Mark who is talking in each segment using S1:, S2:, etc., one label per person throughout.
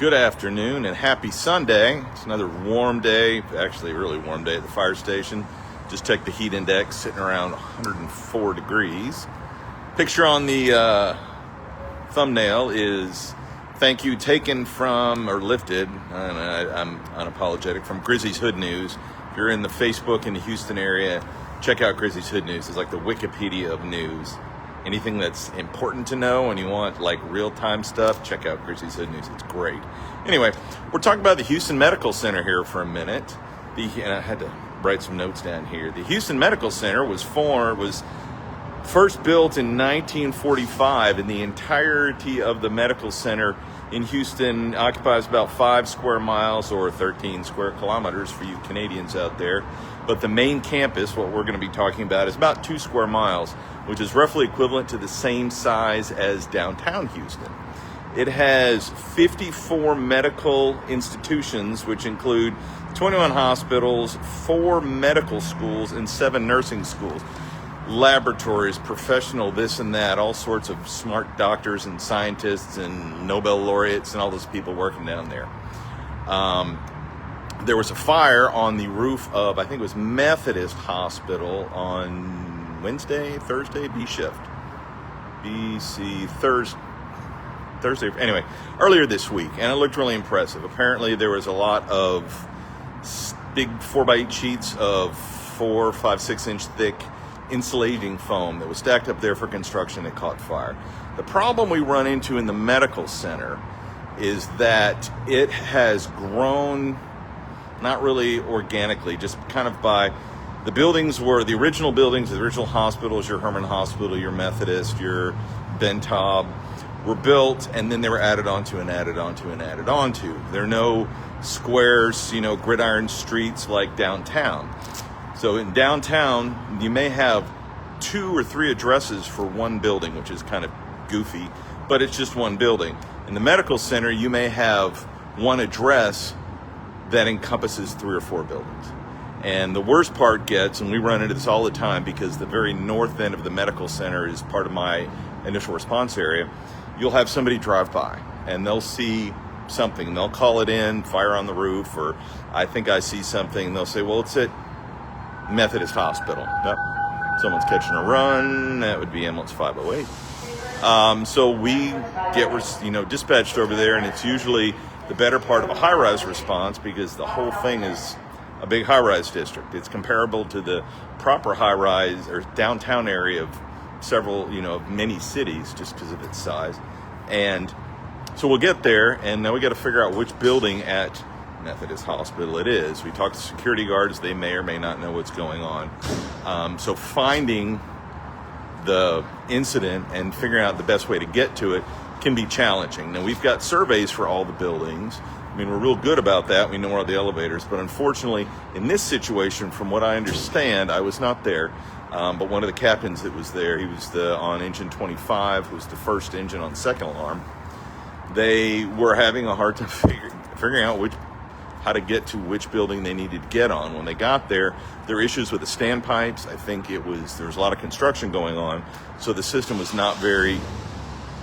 S1: Good afternoon and happy Sunday. It's another warm day, actually a really warm day at the fire station. Just checked the heat index, sitting around 104 degrees. Picture on the thumbnail is thank you taken from, or lifted, I'm unapologetic, from Grizzy's Hood News. If you're in the Facebook in the Houston area, check out Grizzy's Hood News. It's like the Wikipedia of news. Anything that's important to know and you want like real-time stuff, check out Grizzy's Hood News. It's great. Anyway, we're talking about the Houston Medical Center here for a minute. And I had to write some notes down here. The Houston Medical Center was first built in 1945, and the entirety of the medical center in Houston occupies about 5 square miles or 13 square kilometers for you Canadians out there. But the main campus, what we're going to be talking about, is about 2 square miles, which is roughly equivalent to the same size as downtown Houston. It has 54 medical institutions, which include 21 hospitals, 4 medical schools, and 7 nursing schools. Laboratories, professional this and that, all sorts of smart doctors and scientists and Nobel laureates and all those people working down there. There was a fire on the roof of, I think it was Methodist Hospital on Thursday, Thursday, anyway, earlier this week, and it looked really impressive. Apparently there was a lot of big 4x8 sheets of 4, 5, 6 inch thick insulating foam that was stacked up there for construction that caught fire. The problem we run into in the medical center is that it has grown not really organically, just kind of by the buildings were the original buildings, the original hospitals, your Herman Hospital, your Methodist, your Ben Taub, were built and then they were added onto and added onto and added onto. There are no squares, gridiron streets like downtown. So in downtown, you may have 2 or 3 addresses for one building, which is kind of goofy, but it's just one building. In the medical center, you may have one address that encompasses 3 or 4 buildings. And the worst part gets, and we run into this all the time because the very north end of the medical center is part of my initial response area, you'll have somebody drive by and they'll see something. They'll call it in, fire on the roof, or I think I see something. And they'll say, well, it's at Methodist Hospital. Yep. Someone's catching a run. That would be ambulance 508. So we get dispatched over there, and it's usually the better part of a high-rise response because the whole thing is a big high-rise district. It's comparable to the proper high-rise or downtown area of several, many cities just because of its size. And so we'll get there, and now we got to figure out which building at Methodist Hospital it is. We talk to security guards. They may or may not know what's going on. So finding the incident and figuring out the best way to get to it can be challenging. Now, we've got surveys for all the buildings. We're real good about that. We know where all the elevators, but unfortunately, in this situation, from what I understand, I was not there, but one of the captains that was there, he was on engine 25, who was the first engine on second alarm. They were having a hard time figuring out how to get to which building they needed to get on. When they got there were issues with the standpipes. I think there was a lot of construction going on, so the system was not very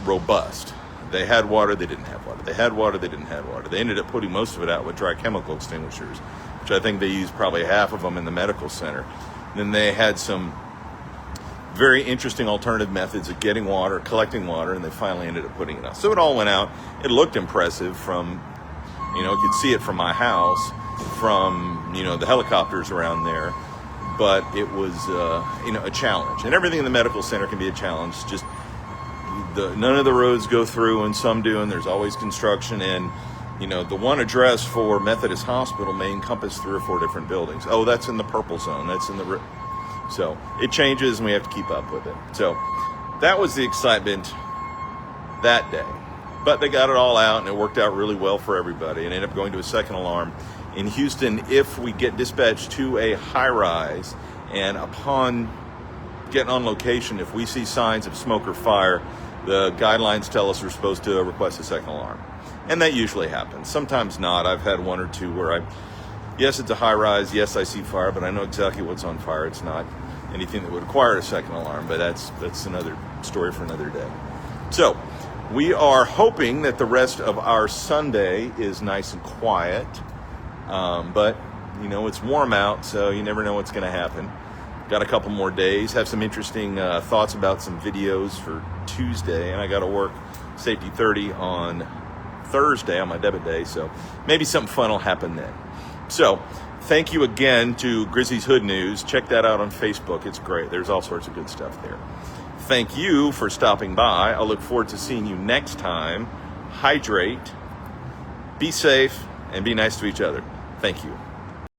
S1: robust. They had water, they didn't have water. They had water, they didn't have water. They ended up putting most of it out with dry chemical extinguishers, which I think they used probably half of them in the medical center. Then they had some very interesting alternative methods of getting water, collecting water, and they finally ended up putting it out. So it all went out. It looked impressive from, you could see it from my house, from, the helicopters around there. But it was, a challenge. And everything in the medical center can be a challenge. Just none of the roads go through and some do, and there's always construction. And, the one address for Methodist Hospital may encompass 3 or 4 different buildings. Oh, that's in the purple zone. That's in the... So it changes and we have to keep up with it. So that was the excitement that day. But they got it all out and it worked out really well for everybody and ended up going to a second alarm. In Houston, if we get dispatched to a high-rise and upon getting on location, if we see signs of smoke or fire, the guidelines tell us we're supposed to request a second alarm. And that usually happens. Sometimes not. I've had 1 or 2 where yes, it's a high-rise. Yes, I see fire, but I know exactly what's on fire. It's not anything that would require a second alarm, but that's another story for another day. So We are hoping that the rest of our Sunday is nice and quiet, but you know, it's warm out, so you never know what's going to happen. Got a couple more days, have some interesting thoughts about some videos for Tuesday, and I got to work Safety 30 on Thursday on my debit day, so maybe something fun will happen then. So thank you again to Grizzy's Hood News. Check that out on Facebook. It's great. There's all sorts of good stuff there. Thank you for stopping by. I'll look forward to seeing you next time. Hydrate, be safe, and be nice to each other. Thank you.